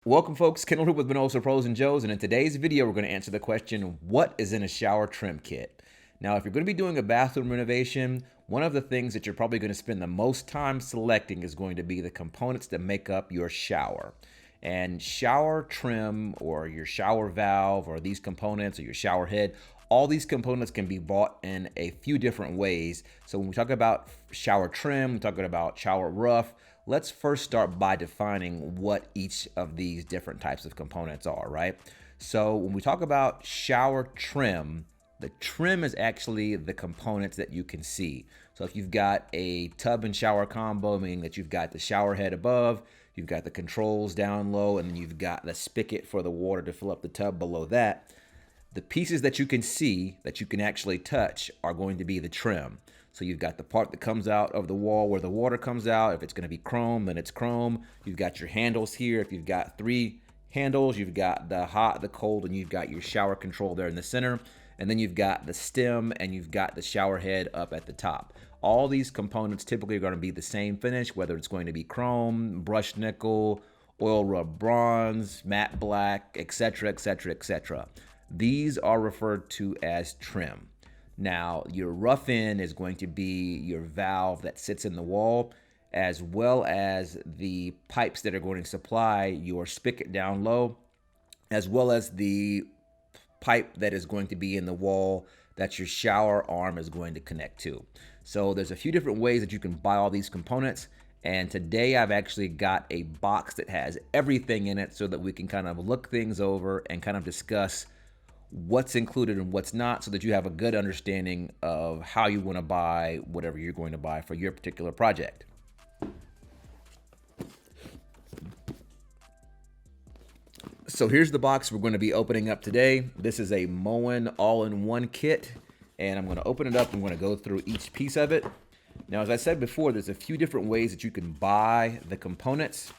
Welcome folks, Kendall here with Minosa Pros and Joes, and in today's video we're going to answer the question, what is in a shower trim kit? Now if you're going to be doing a bathroom renovation, one of the things that you're probably going to spend the most time selecting is going to be the components that make up your shower. And shower trim or your shower valve or these components or your shower head, all these components can be bought in a few different ways. So when we talk about shower trim, we're talking about shower rough. Let's first start by defining what each of these different types of components are, right? So when we talk about shower trim, the trim is actually the components that you can see. So if you've got a tub and shower combo, meaning that you've got the shower head above, you've got the controls down low, and then you've got the spigot for the water to fill up the tub below that, the pieces that you can see, that you can actually touch, are going to be the trim. So you've got the part that comes out of the wall where the water comes out. If it's going to be chrome, then it's chrome. You've got your handles here. If you've got 3 handles, you've got the hot, the cold, and you've got your shower control there in the center. And then you've got the stem and you've got the shower head up at the top. All these components typically are going to be the same finish, whether it's going to be chrome, brushed nickel, oil rub bronze, matte black, etc., etc., etc. These are referred to as trim. Now, your rough end is going to be your valve that sits in the wall, as well as the pipes that are going to supply your spigot down low, as well as the pipe that is going to be in the wall that your shower arm is going to connect to. So there's a few different ways that you can buy all these components. And today I've actually got a box that has everything in it so that we can kind of look things over and kind of discuss what's included and what's not, so that you have a good understanding of how you want to buy whatever you're going to buy for your particular project. So here's the box we're going to be opening up today. This is a Moen all-in-one kit, and I'm going to open it up and I'm going to go through each piece of it. Now, as I said before, there's a few different ways that you can buy the components,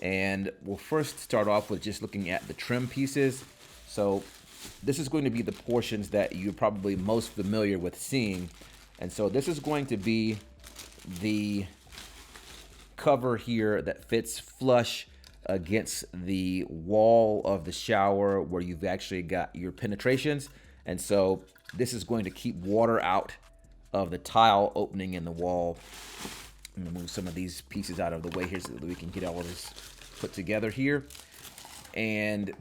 and we'll first start off with just looking at the trim pieces. So this is going to be the portions that you're probably most familiar with seeing. And so this is going to be the cover here that fits flush against the wall of the shower where you've actually got your penetrations. And so this is going to keep water out of the tile opening in the wall. I'm gonna move some of these pieces out of the way here so that we can get all of this put together here. And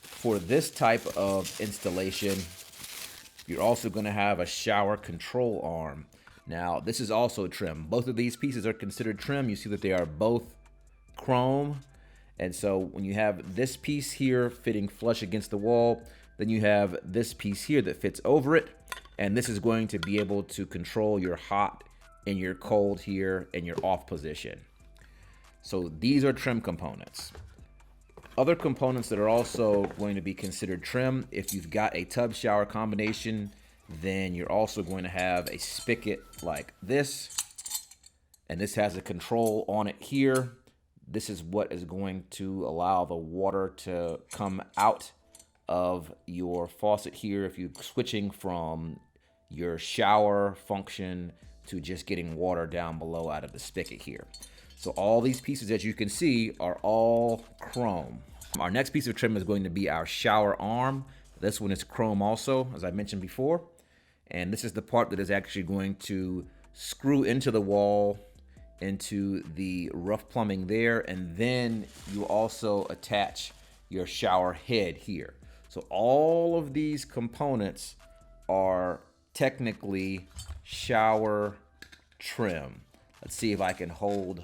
for this type of installation, you're also going to have a shower control arm. Now, this is also trim. Both of these pieces are considered trim. You see that they are both chrome. And so when you have this piece here fitting flush against the wall, then you have this piece here that fits over it. And this is going to be able to control your hot and your cold here and your off position. So these are trim components. Other components that are also going to be considered trim, if you've got a tub shower combination, then you're also going to have a spigot like this. And this has a control on it here. This is what is going to allow the water to come out of your faucet here if you're switching from your shower function to just getting water down below out of the spigot here. So all these pieces, as you can see, are all chrome. Our next piece of trim is going to be our shower arm. This one is chrome also, as I mentioned before. And this is the part that is actually going to screw into the wall, into the rough plumbing there. And then you also attach your shower head here. So all of these components are technically shower trim. Let's see if I can hold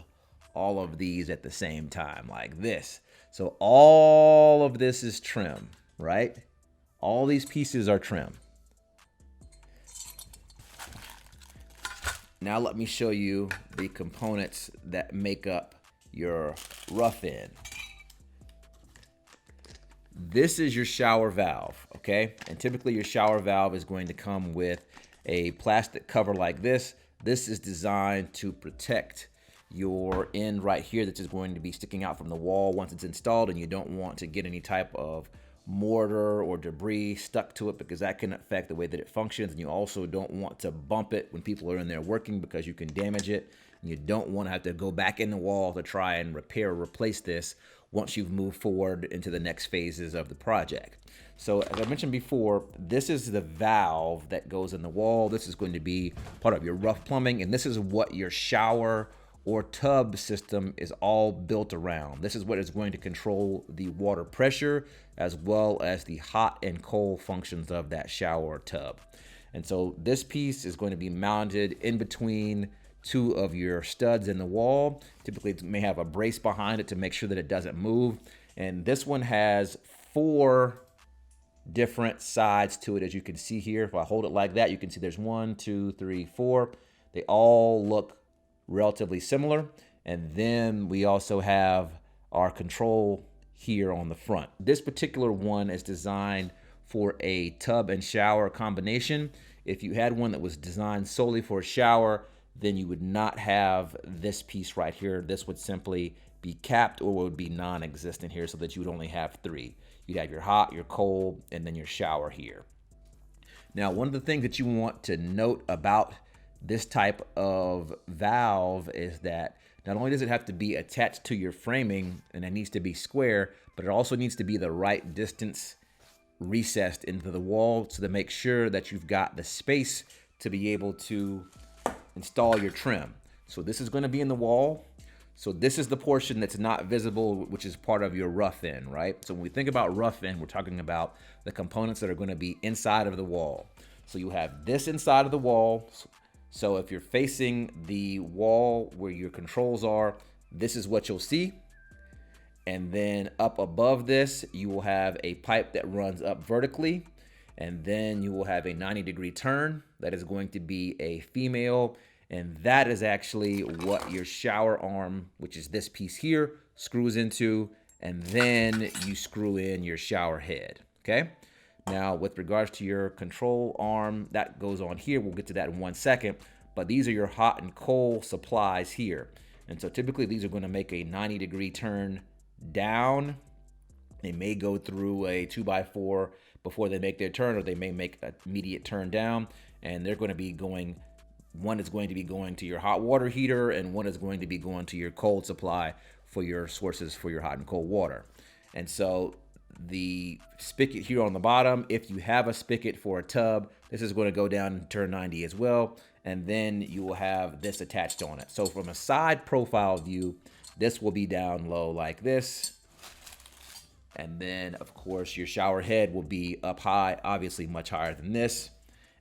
all of these at the same time like this. So all of this is trim, right? All these pieces are trim. Now let me show you the components that make up your rough end. This is your shower valve, okay? And typically your shower valve is going to come with a plastic cover like this. This is designed to protect your end right here that is going to be sticking out from the wall once it's installed, and you don't want to get any type of mortar or debris stuck to it because that can affect the way that it functions. And you also don't want to bump it when people are in there working because you can damage it. You don't want to have to go back in the wall to try and repair or replace this once you've moved forward into the next phases of the project. So as I mentioned before, this is the valve that goes in the wall. This is going to be part of your rough plumbing, and this is what your shower or tub system is all built around. This is what is going to control the water pressure as well as the hot and cold functions of that shower or tub. And so this piece is going to be mounted in between two of your studs in the wall. Typically it may have a brace behind it to make sure that it doesn't move. And this one has 4 different sides to it, as you can see here. If I hold it like that, you can see there's 1, 2, 3, 4. They all look relatively similar. And then we also have our control here on the front. This particular one is designed for a tub and shower combination. If you had one that was designed solely for a shower, then you would not have this piece right here. This would simply be capped or would be non-existent here, so that you would only have 3. You'd have your hot, your cold, and then your shower here. Now, one of the things that you want to note about this type of valve is that not only does it have to be attached to your framing and it needs to be square, but it also needs to be the right distance recessed into the wall, so to make sure that you've got the space to be able to install your trim. So this is going to be in the wall. So this is the portion that's not visible, which is part of your rough end, right? So when we think about rough end, we're talking about the components that are going to be inside of the wall. So you have this inside of the wall. So if you're facing the wall where your controls are, this is what you'll see. And then up above this, you will have a pipe that runs up vertically. And then you will have a 90-degree turn that is going to be a female. And that is actually what your shower arm, which is this piece here, screws into. And then you screw in your shower head, okay? Now, with regards to your control arm, that goes on here. We'll get to that in 1 second. But these are your hot and cold supplies here. And so typically these are going to make a 90-degree turn down. They may go through a 2x4 before they make their turn, or they may make an immediate turn down. And they're going to be going, one is going to be going to your hot water heater, and one is going to be going to your cold supply for your sources for your hot and cold water. And so the spigot here on the bottom, if you have a spigot for a tub, this is going to go down and turn 90 as well. And then you will have this attached on it. So from a side profile view, this will be down low like this. And then, of course, your shower head will be up high, obviously much higher than this.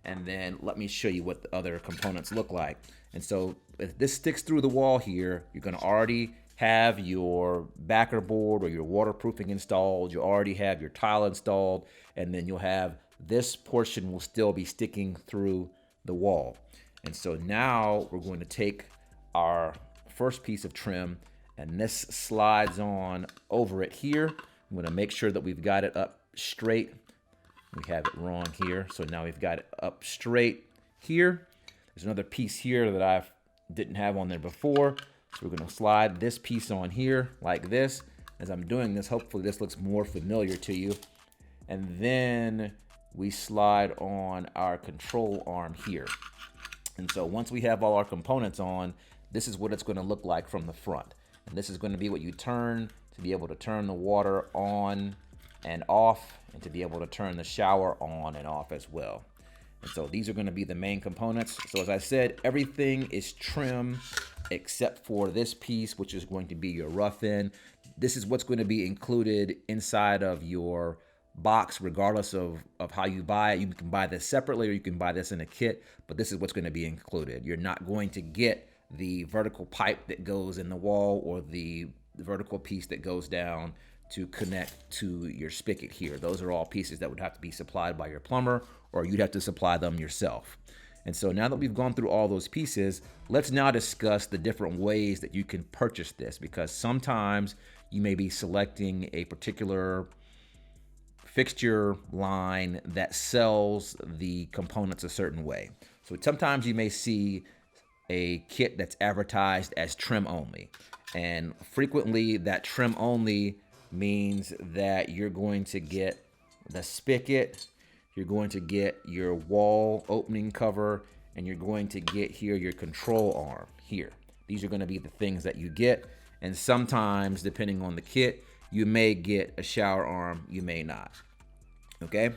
And then let me show you what the other components look like. And so if this sticks through the wall here, you're going to already have your backer board or your waterproofing installed. You already have your tile installed. And then you'll have this portion will still be sticking through the wall. And so now we're going to take our first piece of trim, and this slides on over it here. I'm going to make sure that we've got it up straight. We have it wrong here. So now we've got it up straight here. There's another piece here that I didn't have on there before. So we're going to slide this piece on here like this. As I'm doing this, hopefully this looks more familiar to you. And then we slide on our control arm here. And so once we have all our components on, this is what it's going to look like from the front. And this is going to be what you turn to be able to turn the water on and off, and to be able to turn the shower on and off as well. And so these are going to be the main components. So as I said, everything is trim except for this piece, which is going to be your rough end. This is what's going to be included inside of your box, regardless of how you buy it. You can buy this separately, or you can buy this in a kit, but this is what's going to be included. You're not going to get the vertical pipe that goes in the wall, or the vertical piece that goes down to connect to your spigot here. Those are all pieces that would have to be supplied by your plumber, or you'd have to supply them yourself. And so now that we've gone through all those pieces, let's now discuss the different ways that you can purchase this, because sometimes you may be selecting a particular fixture line that sells the components a certain way. So sometimes you may see a kit that's advertised as trim only. And frequently that trim only means that you're going to get the spigot, you're going to get your wall opening cover, and you're going to get here your control arm here. These are going to be the things that you get. And sometimes, depending on the kit, you may get a shower arm, you may not. Okay?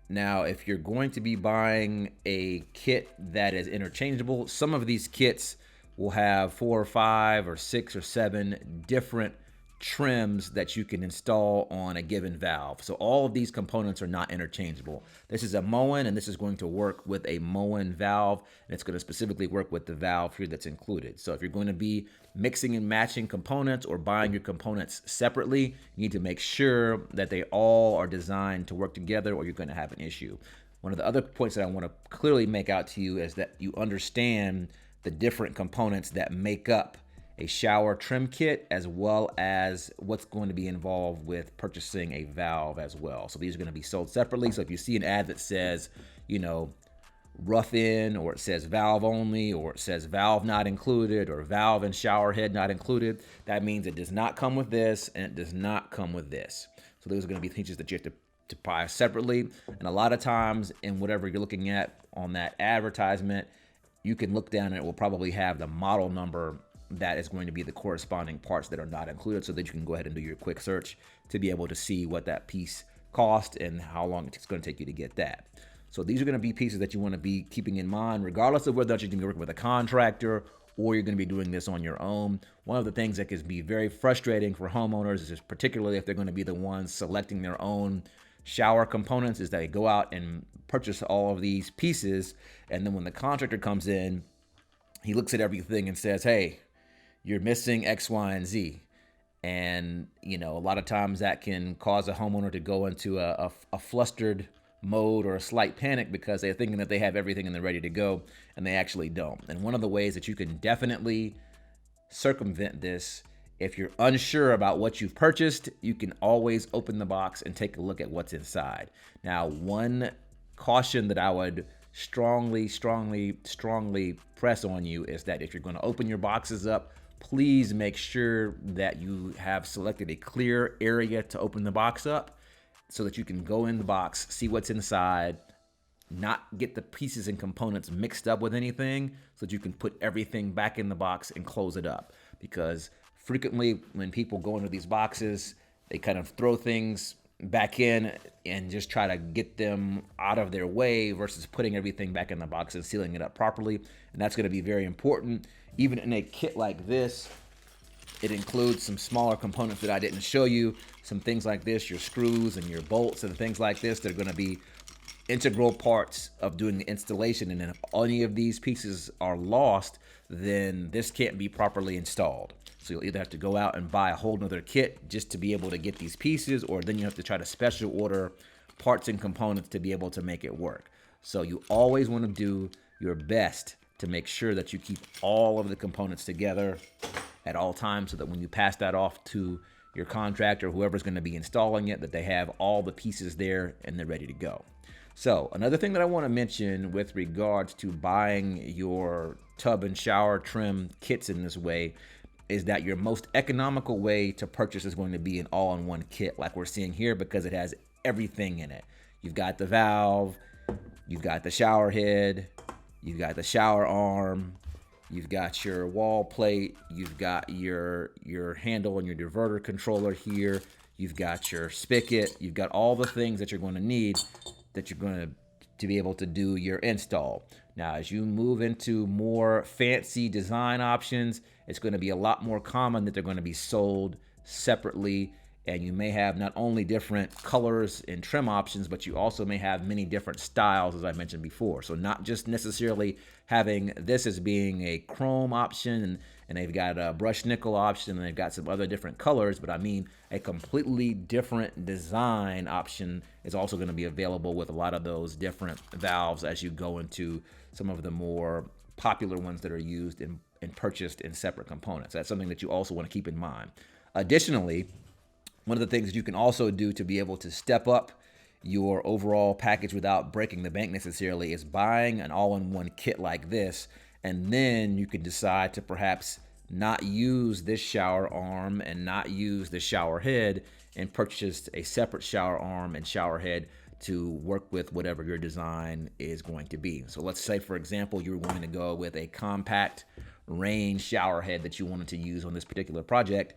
Now, if you're going to be buying a kit that is interchangeable, some of these kits will have 4 or 5 or 6 or 7 different trims that you can install on a given valve. So all of these components are not interchangeable. This is a Moen, and this is going to work with a Moen valve, and it's going to specifically work with the valve here that's included. So if you're going to be mixing and matching components or buying your components separately, you need to make sure that they all are designed to work together, or you're going to have an issue. One of the other points that I want to clearly make out to you is that you understand the different components that make up a shower trim kit, as well as what's going to be involved with purchasing a valve as well. So these are going to be sold separately. So if you see an ad that says, rough in, or it says valve only, or it says valve not included, or valve and shower head not included, that means it does not come with this, and it does not come with this. So those are going to be features that you have to buy separately. And a lot of times in whatever you're looking at on that advertisement, you can look down and it will probably have the model number that is going to be the corresponding parts that are not included, so that you can go ahead and do your quick search to be able to see what that piece cost and how long it's going to take you to get that. So these are going to be pieces that you want to be keeping in mind, regardless of whether or not you're going to be working with a contractor or you're going to be doing this on your own. One of the things that can be very frustrating for homeowners is, particularly if they're going to be the ones selecting their own shower components, is that they go out and purchase all of these pieces, and then when the contractor comes in, he looks at everything and says, hey, you're missing X, Y, and Z. And, a lot of times that can cause a homeowner to go into a flustered mode or a slight panic because they're thinking that they have everything and they're ready to go, and they actually don't. And one of the ways that you can definitely circumvent this, if you're unsure about what you've purchased, you can always open the box and take a look at what's inside. Now, one caution that I would strongly press on you is that if you're going to open your boxes up, please make sure that you have selected a clear area to open the box up so that you can go in the box, see what's inside, not get the pieces and components mixed up with anything, so that you can put everything back in the box and close it up. Because frequently when people go into these boxes, they kind of throw things back in and just try to get them out of their way versus putting everything back in the box and sealing it up properly. And that's going to be very important. Even in a kit like this, it includes some smaller components that I didn't show you. Some things like this, your screws and your bolts and things like this, that are going to be integral parts of doing the installation. And if any of these pieces are lost, then this can't be properly installed. So you'll either have to go out and buy a whole nother kit just to be able to get these pieces, or then you have to try to special order parts and components to be able to make it work. So you always want to do your best to make sure that you keep all of the components together at all times, so that when you pass that off to your contractor, whoever's going to be installing it, that they have all the pieces there and they're ready to go. So another thing that I want to mention with regards to buying your tub and shower trim kits in this way is that your most economical way to purchase is going to be an all-in-one kit like we're seeing here, because it has everything in it. You've got the valve, you've got the shower head, you've got the shower arm, you've got your wall plate, you've got your handle and your diverter controller here, you've got your spigot, you've got all the things that you're going to need that you're going to be able to do your install. Now, as you move into more fancy design options, it's going to be a lot more common that they're going to be sold separately, and you may have not only different colors and trim options, but you also may have many different styles, as I mentioned before. So not just necessarily having this as being a chrome option, and they've got a brushed nickel option, and they've got some other different colors, but I mean a completely different design option is also going to be available with a lot of those different valves as you go into some of the more popular ones that are used and purchased in separate components. That's something that you also want to keep in mind. Additionally, one of the things that you can also do to be able to step up your overall package without breaking the bank necessarily is buying an all-in-one kit like this, and then you can decide to perhaps not use this shower arm and not use the shower head and purchase a separate shower arm and shower head to work with whatever your design is going to be. So let's say, for example, you're going to go with a compact rain shower head that you wanted to use on this particular project.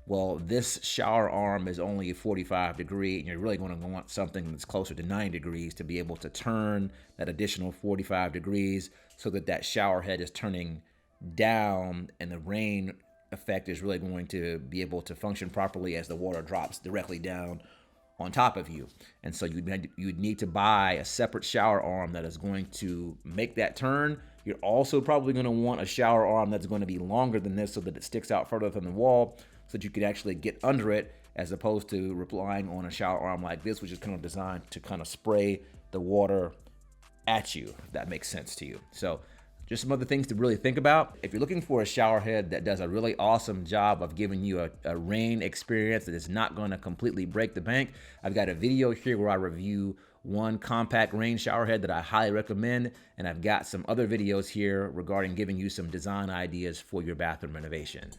Well, this shower arm is only 45 degree, and you're really going to want something that's closer to 90 degrees to be able to turn that additional 45 degrees so that that shower head is turning down, and the rain effect is really going to be able to function properly as the water drops directly down on top of you. And so you'd need to buy a separate shower arm that is going to make that turn. You're also probably going to want a shower arm that's going to be longer than this so that it sticks out further from the wall, so that you could actually get under it, as opposed to relying on a shower arm like this, which is kind of designed to kind of spray the water at you, if that makes sense to you. So just some other things to really think about. If you're looking for a shower head that does a really awesome job of giving you a rain experience that is not going to completely break the bank, I've got a video here where I review one compact rain shower head that I highly recommend, and I've got some other videos here regarding giving you some design ideas for your bathroom renovation.